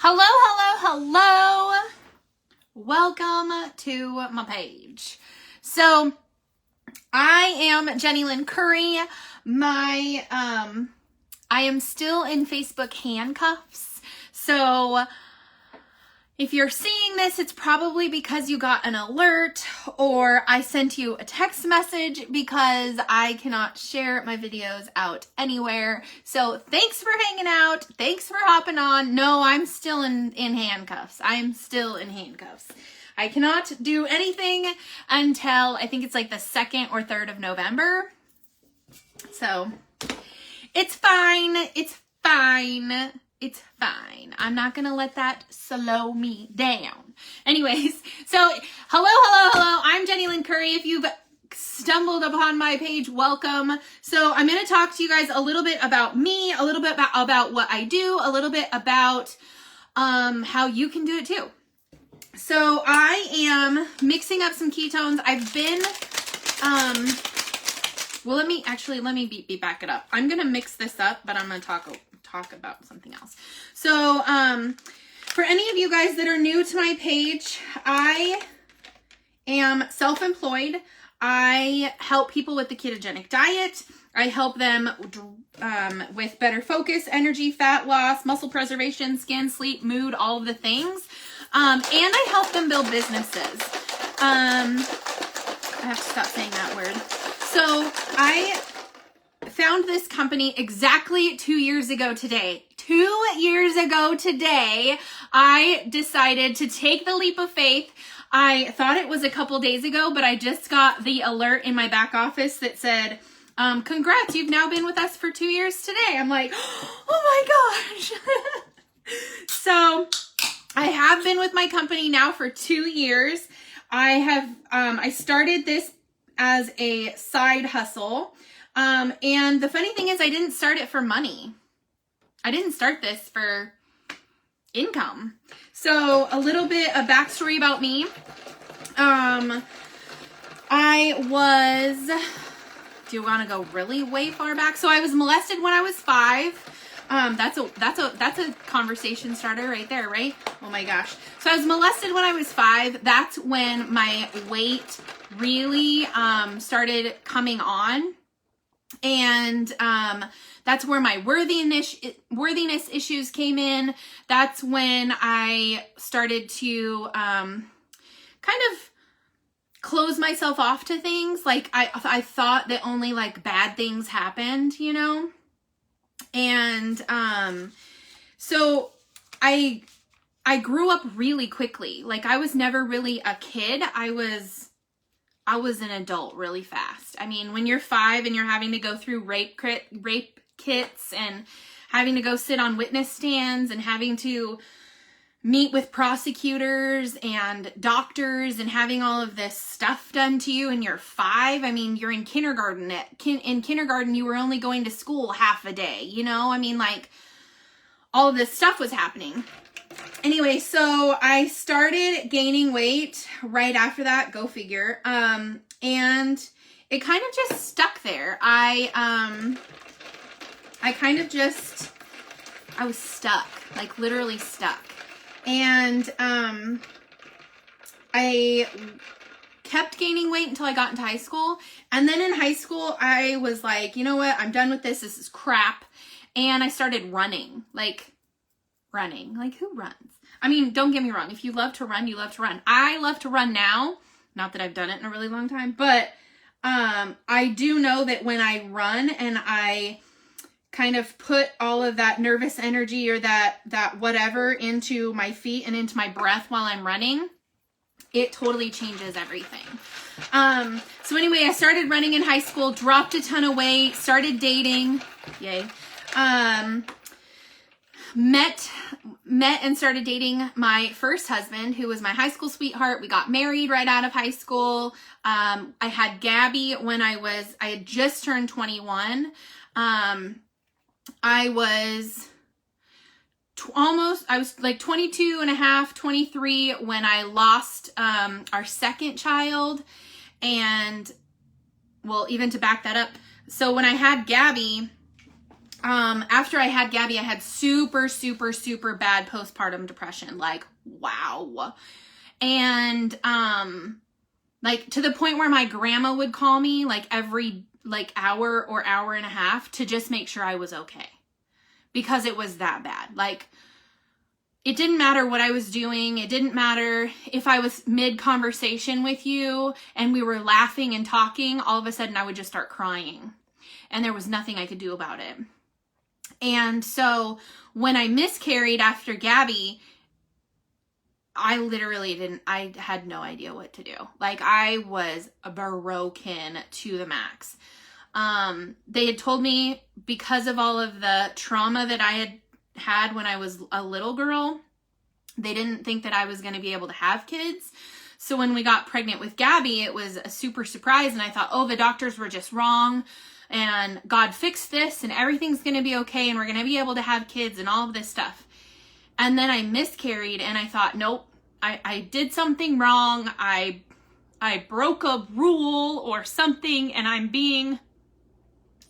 Hello, hello, hello. Welcome to my page. So I am Jenny Lynn Curry. I am still in Facebook handcuffs. So if you're seeing this, it's probably because you got an alert or I sent you a text message because I cannot share my videos out anywhere. So thanks for hanging out. Thanks for hopping on. No, I'm still in handcuffs. I'm still in handcuffs. I cannot do anything until I think it's like the 2nd or 3rd of November. So it's fine. It's fine. It's fine. I'm not going to let that slow me down. Anyways, so hello. I'm Jenny Lynn Curry. If you've stumbled upon my page, welcome. So I'm going to talk to you guys a little bit about me, a little bit about what I do, a little bit about how you can do it too. So I am mixing up some ketones. I've been, well, let me back it up. I'm going to mix this up, but I'm going to talk about something else. So, for any of you guys that are new to my page, I am self-employed. I help people with the ketogenic diet. I help them with better focus, energy, fat loss, muscle preservation, skin, sleep, mood, all of the things. And I help them build businesses. I have to stop saying that word. So I found this company exactly 2 years ago today. 2 years ago today, I decided to take the leap of faith. I thought it was a couple days ago, but I just got the alert in my back office that said, congrats, you've now been with us for 2 years today. I'm like, oh my gosh. So I have been with my company now for 2 years. I started this as a side hustle. And the funny thing is I didn't start it for money. I didn't start this for income. So a little bit of backstory about me. Do you want to go really way far back? So I was molested when I was 5. That's a conversation starter right there, right? Oh my gosh. So I was molested when I was 5. That's when my weight really, started coming on. And that's where my worthiness issues came in. That's when I started to kind of close myself off to things. Like I thought that only like bad things happened, you know? And so I grew up really quickly. Like I was never really a kid. I was an adult really fast. I mean, when you're 5 and you're having to go through rape kits and having to go sit on witness stands and having to meet with prosecutors and doctors and having all of this stuff done to you and you're 5, I mean, you're in kindergarten. In kindergarten, you were only going to school half a day, you know? I mean, like, all of this stuff was happening. Anyway, so I started gaining weight right after that, go figure. And it kind of just stuck there. I was stuck, like literally stuck. And I kept gaining weight until I got into high school. And then in high school, I was like, you know what? I'm done with this. This is crap. And I started running. Like who runs? I mean, don't get me wrong. If you love to run, you love to run. I love to run now. Not that I've done it in a really long time, but I do know that when I run and I kind of put all of that nervous energy or that whatever into my feet and into my breath while I'm running, it totally changes everything. So anyway, I started running in high school, dropped a ton of weight, started dating. Yay. Met and started dating my first husband, who was my high school sweetheart. We got married right out of high school. I had Gabby when I had just turned 21. I was like 22 and a half, 23 when I lost our second child. And well, even to back that up. So when I had Gabby, after I had Gabby, I had super, super, super bad postpartum depression. Like, wow. And, like to the point where my grandma would call me like every like hour or hour and a half to just make sure I was okay, because it was that bad. Like, it didn't matter what I was doing. It didn't matter if I was mid conversation with you and we were laughing and talking, all of a sudden I would just start crying, and there was nothing I could do about it. And so when I miscarried after Gabby, I literally I had no idea what to do. Like, I was broken to the max. They had told me, because of all of the trauma that I had when I was a little girl, they didn't think that I was going to be able to have kids. So when we got pregnant with Gabby, it was a super surprise. And I thought, oh, the doctors were just wrong, and God fixed this, and everything's going to be okay, and we're going to be able to have kids and all of this stuff. And then I miscarried, and I thought, nope, I did something wrong. I broke a rule or something, and I'm being,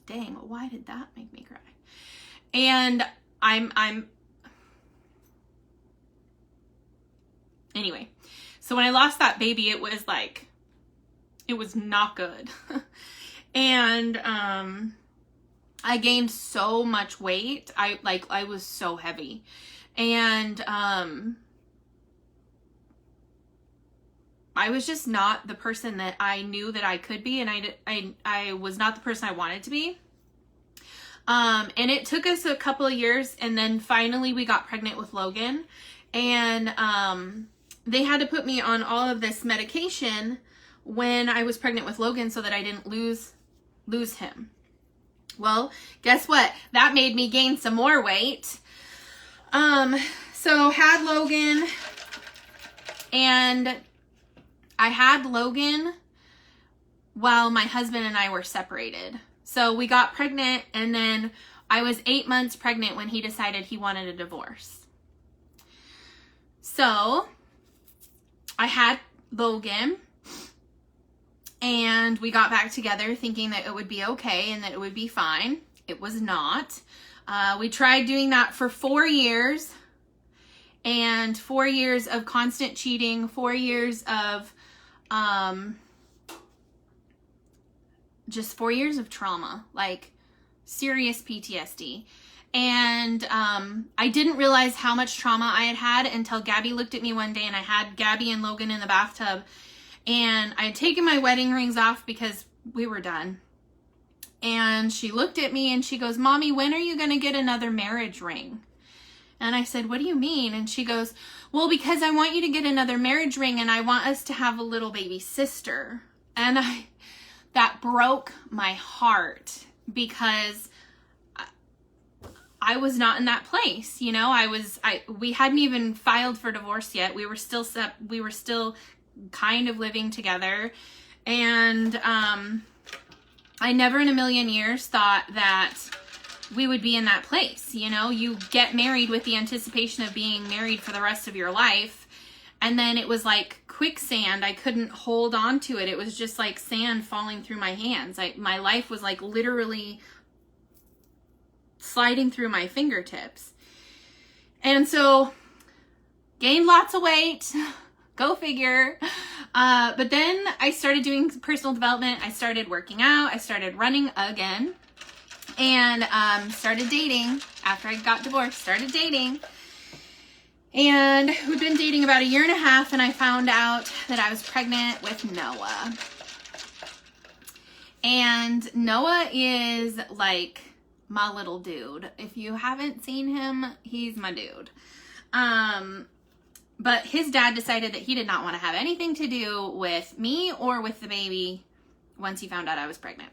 dang, why did that make me cry? And anyway, so when I lost that baby, it was like, it was not good. And, I gained so much weight. I was so heavy, and, I was just not the person that I knew that I could be, and I was not the person I wanted to be. And it took us a couple of years, and then finally we got pregnant with Logan, and they had to put me on all of this medication when I was pregnant with Logan so that I didn't lose him. Well, guess what? That made me gain some more weight. So had Logan, and I had Logan while my husband and I were separated. So we got pregnant, and then I was 8 months pregnant when he decided he wanted a divorce. So I had Logan, and we got back together thinking that it would be okay and that it would be fine. It was not. We tried doing that for 4 years, and 4 years of constant cheating, 4 years of just 4 years of trauma, like serious PTSD. And I didn't realize how much trauma I had until Gabby looked at me one day, and I had Gabby and Logan in the bathtub, and I had taken my wedding rings off because we were done. And she looked at me and she goes, "Mommy, when are you going to get another marriage ring?" And I said, "What do you mean?" And she goes, "Well, because I want you to get another marriage ring, and I want us to have a little baby sister." And that broke my heart, because I was not in that place. You know, we hadn't even filed for divorce yet. We were still kind of living together. And, I never in a million years thought that we would be in that place. You know, you get married with the anticipation of being married for the rest of your life. And then it was like quicksand. I couldn't hold on to it. It was just like sand falling through my hands. My life was like literally sliding through my fingertips. And so gained lots of weight. Go figure. But then I started doing personal development. I started working out. I started running again. And started dating. After I got divorced, started dating. And we've been dating about 1.5 years, and I found out that I was pregnant with Noah. And Noah is like my little dude. If you haven't seen him, he's my dude. But his dad decided that he did not want to have anything to do with me or with the baby once he found out I was pregnant.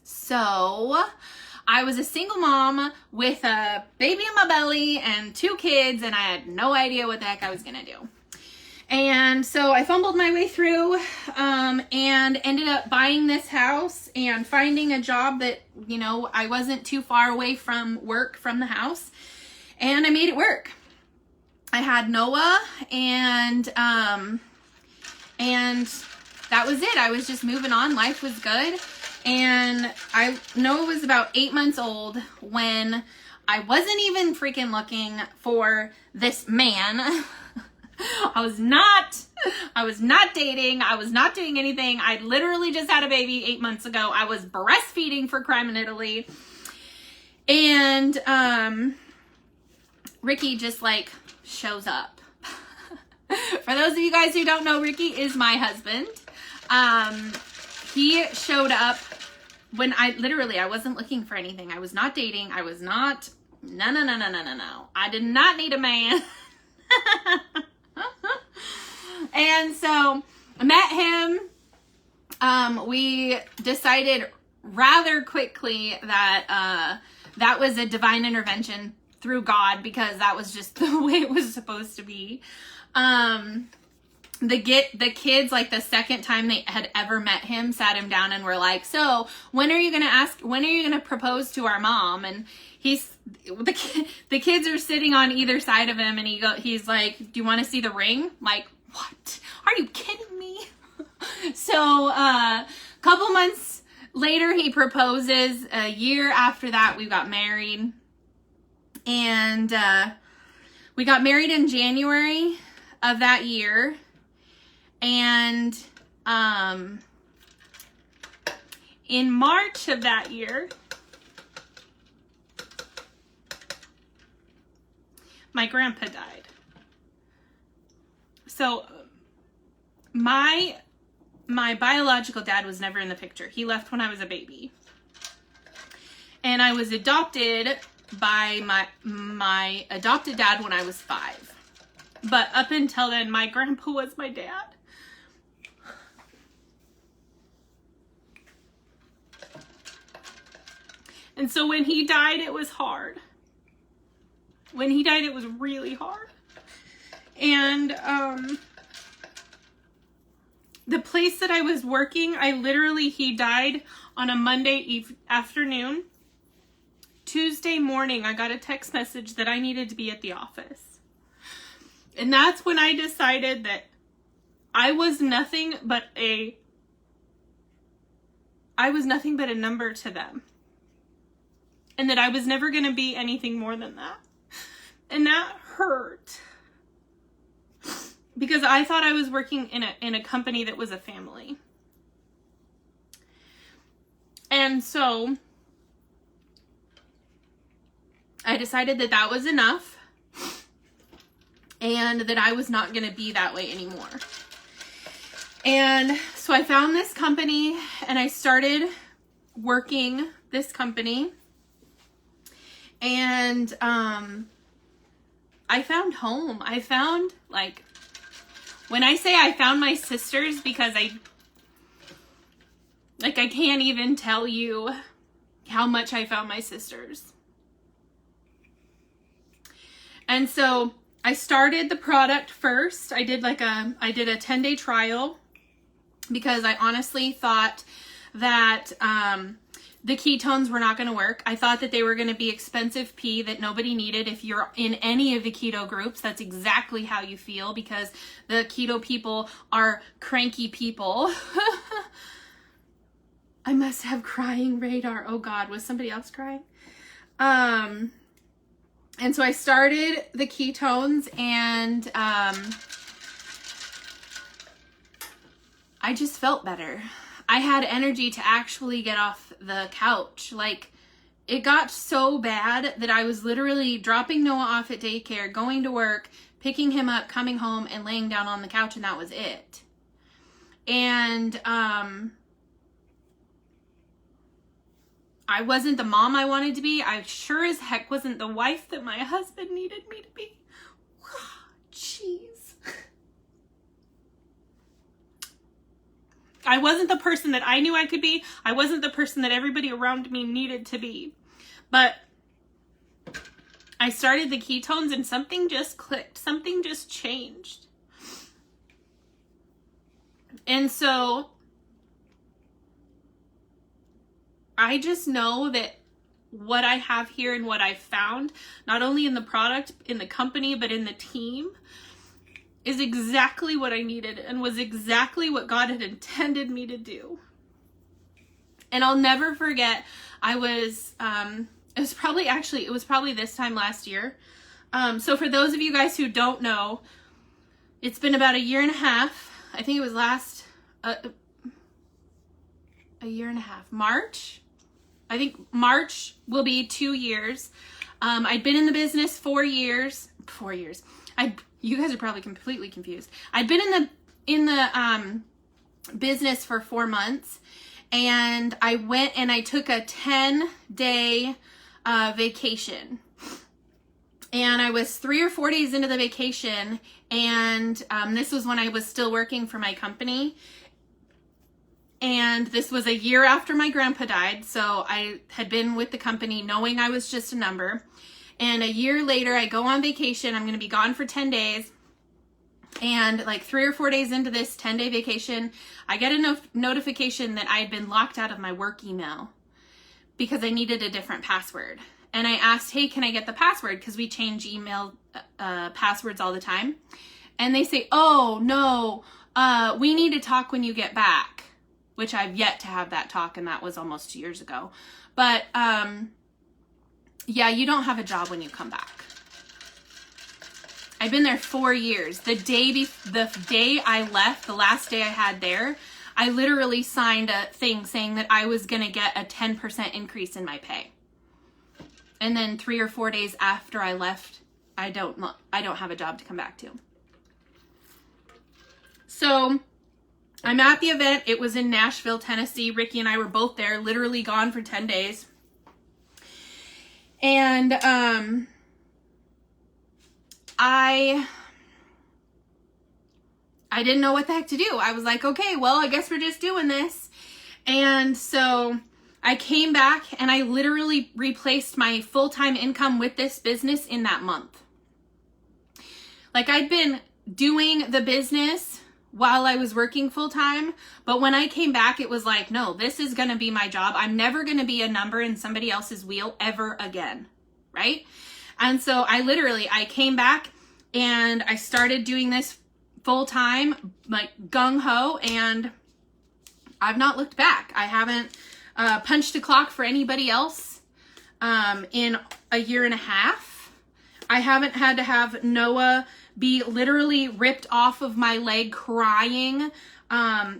So I was a single mom with a baby in my belly and 2 kids, and I had no idea what the heck I was going to do. And so I fumbled my way through and ended up buying this house and finding a job that, you know, I wasn't too far away from work from the house, and I made it work. I had Noah, and that was it. I was just moving on. Life was good. And I know it was about 8 months old when I wasn't even freaking looking for this man. I was not dating. I was not doing anything. I literally just had a baby 8 months ago. I was breastfeeding for Crime in Italy. And Ricky just like shows up. For those of you guys who don't know, Ricky is my husband. He showed up when I wasn't looking for anything. I was not dating. I was not, no. I did not need a man. And so I met him. We decided rather quickly that that was a divine intervention through God, because that was just the way it was supposed to be. The kids, like the second time they had ever met him, sat him down and were like, so when are you going to propose to our mom? And the kids are sitting on either side of him, and he's like, do you want to see the ring? I'm like, what? Are you kidding me? So, couple months later, he proposes. A year after that, we got married. And, we got married in January of that year. And, in March of that year, my grandpa died. So my biological dad was never in the picture. He left when I was a baby. And I was adopted by my adopted dad when I was 5. But up until then, my grandpa was my dad. And so when he died, it was hard. When he died, it was really hard. And the place that I was working, he died on a Monday afternoon. Tuesday morning, I got a text message that I needed to be at the office. And that's when I decided that I was nothing but a number to them. And that I was never going to be anything more than that. And that hurt. Because I thought I was working in a company that was a family. And so I decided that that was enough. And that I was not going to be that way anymore. And so I found this company and I started working this company. And I found home. I found, like, when I say I found my sisters, because I can't even tell you how much I found my sisters. And so I started the product first. I did a 10-day trial, because I honestly thought that the ketones were not going to work. I thought that they were going to be expensive pee that nobody needed. If you're in any of the keto groups, that's exactly how you feel, because the keto people are cranky people. I must have crying radar. Oh God, was somebody else crying? And so I started the ketones, and I just felt better. I had energy to actually get off the couch. Like, it got so bad that I was literally dropping Noah off at daycare, going to work, picking him up, coming home, and laying down on the couch, and that was it. And I wasn't the mom I wanted to be. I sure as heck wasn't the wife that my husband needed me to be. Jeez. I wasn't the person that I knew I could be. I wasn't the person that everybody around me needed to be. But I started the ketones and something just clicked. Something just changed. And so I just know that what I have here and what I found, not only in the product, in the company, but in the team, is exactly what I needed and was exactly what God had intended me to do. And I'll never forget, I was, it was probably this time last year. So for those of you guys who don't know, it's been about a year and a half. I think it was a year and a half. March. I think March will be 2 years. I'd been in the business 4 years. 4 years. You guys are probably completely confused. I'd been in the business for 4 months, and I went and I took a 10-day vacation. And I was 3 or 4 days into the vacation, and this was when I was still working for my company. And this was a year after my grandpa died, so I had been with the company knowing I was just a number. And a year later, I go on vacation. I'm going to be gone for 10 days. And like 3 or 4 days into this 10-day vacation, I get a notification that I had been locked out of my work email because I needed a different password. And I asked, hey, can I get the password? Because we change email passwords all the time. And they say, oh, no, we need to talk when you get back, which I've yet to have that talk, and that was almost 2 years ago. But yeah, you don't have a job when you come back. I've been there 4 years. The day I left, the last day I had there, I literally signed a thing saying that I was going to get a 10% increase in my pay. And then 3 or 4 days after I left, I don't have a job to come back to. So I'm at the event. It was in Nashville, Tennessee. Ricky and I were both there, literally gone for 10 days. And I didn't know what the heck to do. I was like, okay, well, I guess we're just doing this. And so I came back and I literally replaced my full-time income with this business in that month. Like, I'd been doing the business while I was working full-time, but when I came back, it was like, no, this is going to be my job. I'm never going to be a number in somebody else's wheel ever again, right? And so I came back and I started doing this full-time, like gung-ho, and I've not looked back. I haven't punched a clock for anybody else in a year and a half. I haven't had to have Noah be literally ripped off of my leg crying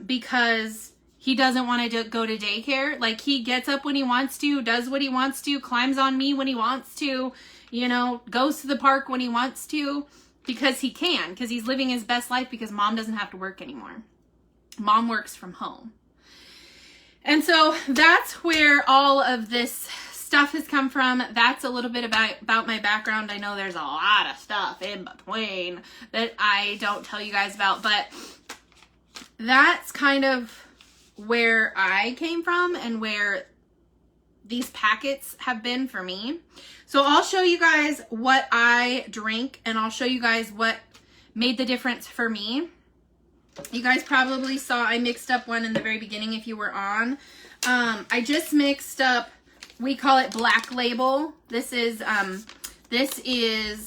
because he doesn't want to go to daycare. Like, he gets up when he wants to, does what he wants to, climbs on me when he wants to, you know, goes to the park when he wants to, because he can, because he's living his best life, because mom doesn't have to work anymore. Mom works from home. And so that's where all of this stuff has come from. That's a little bit about my background. I know there's a lot of stuff in between that I don't tell you guys about, but that's kind of where I came from and where these packets have been for me. So I'll show you guys what I drink, and I'll show you guys what made the difference for me. You guys probably saw I mixed up one in the very beginning if you were on. I just mixed up, we call it Black Label. This is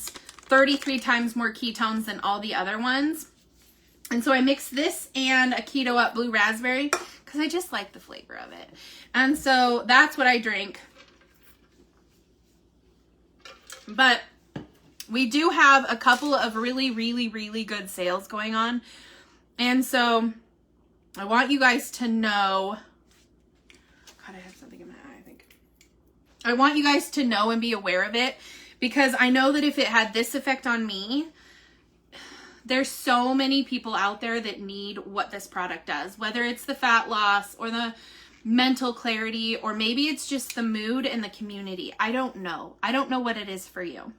33 times more ketones than all the other ones. And so I mixed this and a Keto Up Blue Raspberry because I just like the flavor of it. And so that's what I drink. But we do have a couple of really, really, really good sales going on. And so I want you guys to know, God, I have something in my eye, I think. I want you guys to know and be aware of it, because I know that if it had this effect on me, there's so many people out there that need what this product does, whether it's the fat loss or the mental clarity, or maybe it's just the mood and the community. I don't know. I don't know what it is for you.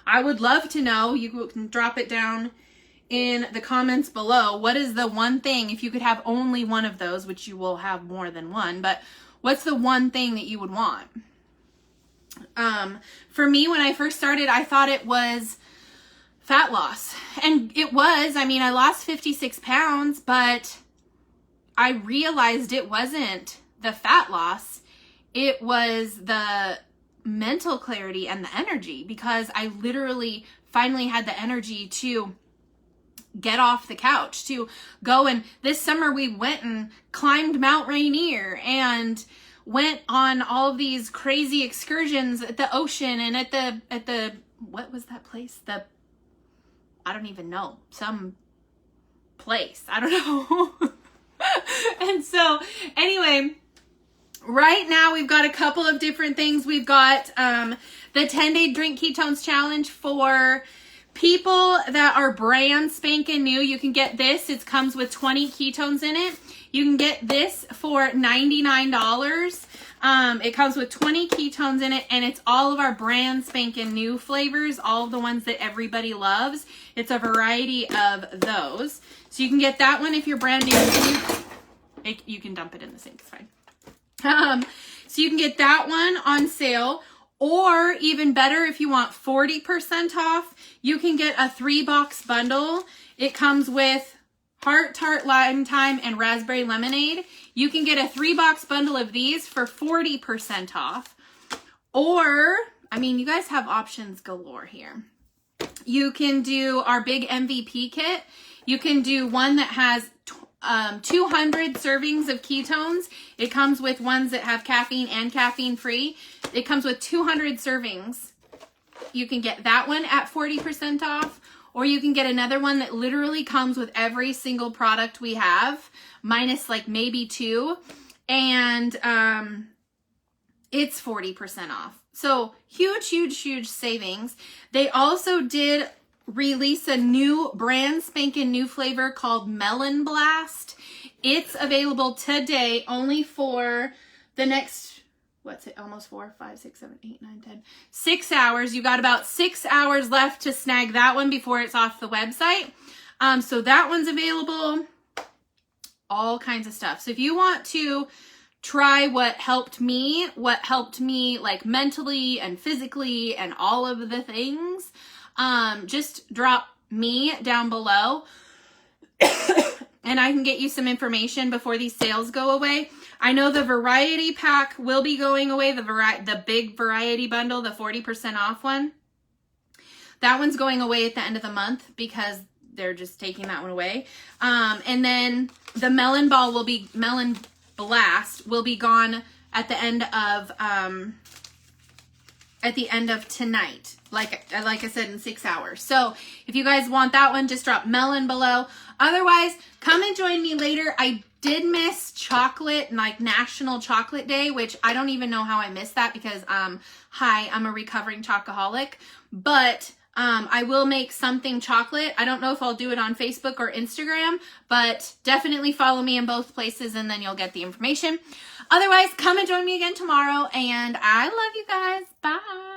I would love to know. You can drop it down in the comments below. What is the one thing, if you could have only one of those, which you will have more than one, but what's the one thing that you would want? For me, when I first started, I thought it was fat loss. And it was. I mean, I lost 56 pounds, but I realized it wasn't the fat loss. It was the mental clarity and the energy, because I literally finally had the energy to get off the couch, to go. And this summer we went and climbed Mount Rainier and went on all of these crazy excursions at the ocean and at the what was that place? I don't even know. Some place. I don't know. And so anyway, right now we've got a couple of different things. We've got the 10-day drink ketones challenge for people that are brand spanking new. You can get this. It comes with 20 ketones in it. You can get this for $99. It comes with 20 ketones in it, and it's all of our brand spanking new flavors, all of the ones that everybody loves. It's a variety of those. So you can get that one if you're brand new. You can dump it in the sink, it's fine. So you can get that one on sale. Or even better, if you want 40% off, you can get a 3-box bundle. It comes with Heart Tart Lime Time and Raspberry Lemonade. You can get a 3-box bundle of these for 40% off. Or, I mean, you guys have options galore here. You can do our big MVP kit. You can do one that has 200 servings of ketones. It comes with ones that have caffeine and caffeine free. It comes with 200 servings. You can get that one at 40% off, or you can get another one that literally comes with every single product we have, minus like maybe 2, and it's 40% off. So huge, huge, huge savings. They also did release a new brand spanking new flavor called Melon Blast. It's available today only for the next, what's it, almost 4, 5, 6, 7, 8, 9, 10, 6 hours. You got about 6 hours left to snag that one before it's off the website. So that one's available, all kinds of stuff. So if you want to try what helped me like mentally and physically and all of the things, just drop me down below and I can get you some information before these sales go away. I know the variety pack will be going away, the big variety bundle, the 40% off one. That one's going away at the end of the month because they're just taking that one away. And then the Melon Blast will be gone at the end of tonight. Like I said, in 6 hours. So if you guys want that one, just drop Melon below. Otherwise, come and join me later. I did miss chocolate, like National Chocolate Day, which I don't even know how I missed that because, hi, I'm a recovering chocoholic. But I will make something chocolate. I don't know if I'll do it on Facebook or Instagram, but definitely follow me in both places and then you'll get the information. Otherwise, come and join me again tomorrow, and I love you guys. Bye.